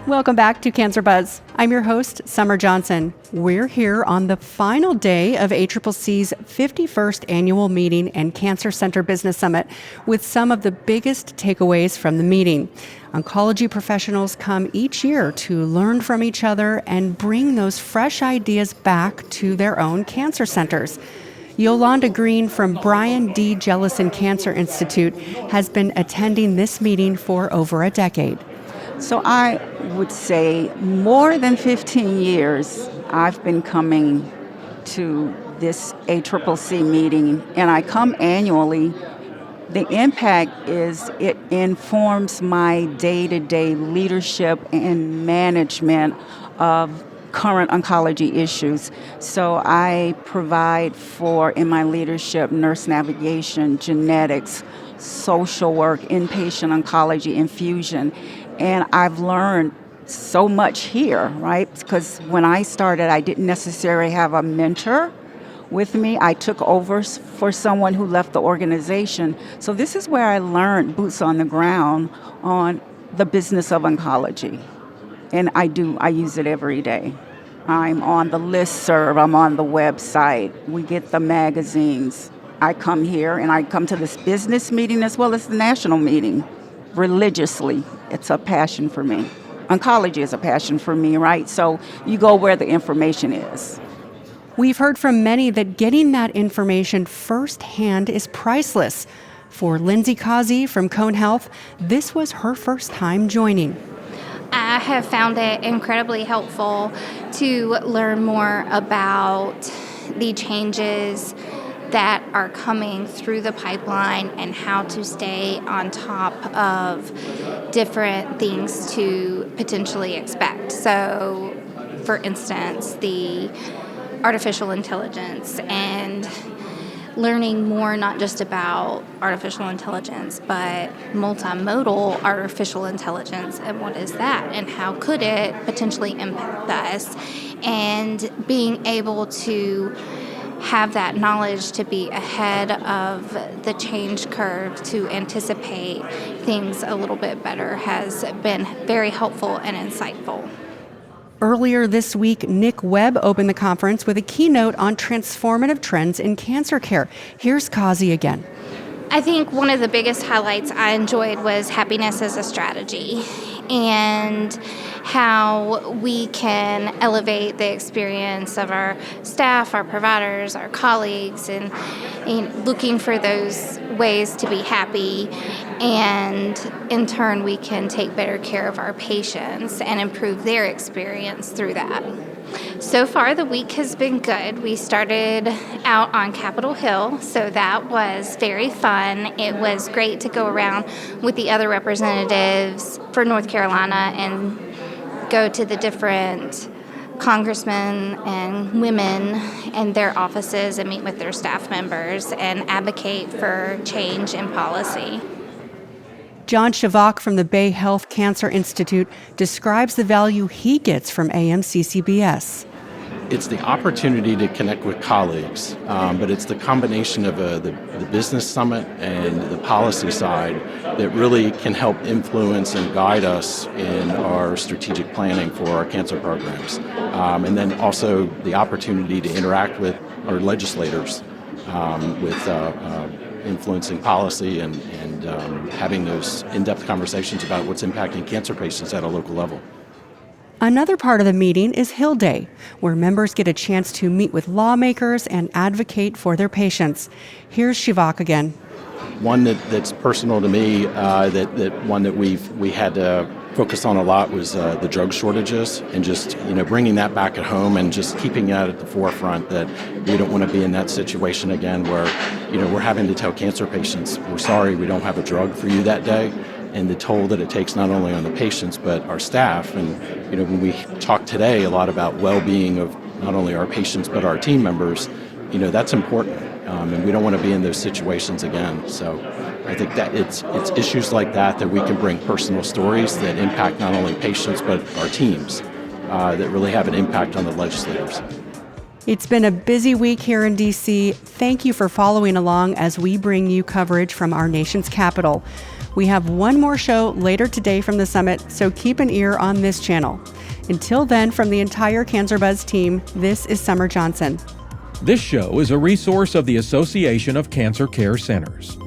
Welcome back to Cancer Buzz. I'm your host, Summer Johnson. We're here on the final day of ACCC's 51st Annual Meeting and Cancer Center Business Summit with some of the biggest takeaways from the meeting. Oncology professionals come each year to learn from each other and bring those fresh ideas back to their own cancer centers. Yulonda Greene from Brian D. Jellison Cancer Institute has been attending this meeting for over a decade. So I would say more than 15 years I've been coming to this ACCC meeting, and I come annually. The impact is it informs my day-to-day leadership and management of current oncology issues. So I provide for, in my leadership, nurse navigation, genetics, social work, inpatient oncology, infusion. And I've learned so much here, right? Because when I started, I didn't necessarily have a mentor with me. I took over for someone who left the organization. So this is where I learned boots on the ground on the business of oncology. And I use it every day. I'm on the listserv, I'm on the website, we get the magazines. I come here and I come to this business meeting as well as the national meeting religiously. It's a passion for me. Oncology is a passion for me, right? So you go where the information is. We've heard from many that getting that information firsthand is priceless. For Lindsey Causey from Cone Health, this was her first time joining. I have found it incredibly helpful to learn more about the changes that are coming through the pipeline and how to stay on top of different things to potentially expect. So, for instance, the artificial intelligence and learning more not just about artificial intelligence, but multimodal artificial intelligence and what is that and how could it potentially impact us, and being able to have that knowledge to be ahead of the change curve to anticipate things a little bit better has been very helpful and insightful. Earlier this week, Nick Webb opened the conference with a keynote on transformative trends in cancer care. Here's Causey again. I think one of the biggest highlights I enjoyed was happiness as a strategy and how we can elevate the experience of our staff, our providers, our colleagues, and looking for those ways to be happy. And in turn, we can take better care of our patients and improve their experience through that. So far, the week has been good. We started out on Capitol Hill, so that was very fun. It was great to go around with the other representatives for North Carolina and go to the different congressmen and women and their offices and meet with their staff members and advocate for change in policy. John Shevock from the Bayhealth Cancer Institute describes the value he gets from AMCCBS. It's the opportunity to connect with colleagues, but it's the combination of the business summit and the policy side that really can help influence and guide us in our strategic planning for our cancer programs. And then also the opportunity to interact with our legislators with influencing policy and having those in-depth conversations about what's impacting cancer patients at a local level. Another part of the meeting is Hill Day, where members get a chance to meet with lawmakers and advocate for their patients. Here's Shevock again. One that's personal to me, that we had to focus on a lot was the drug shortages, and just bringing that back at home and just keeping that at the forefront, that we don't want to be in that situation again where we're having to tell cancer patients, we're sorry, we don't have a drug for you that day. And the toll that it takes not only on the patients but our staff. And when we talk today a lot about well-being of not only our patients but our team members, that's important, and we don't want to be in those situations again. So I think that it's issues like that we can bring personal stories that impact not only patients but our teams, that really have an impact on the legislators. It's been a busy week here in D.C. Thank you for following along as we bring you coverage from our nation's capital. We have one more show later today from the summit, so keep an ear on this channel. Until then, from the entire Cancer Buzz team, this is Summer Johnson. This show is a resource of the Association of Cancer Care Centers.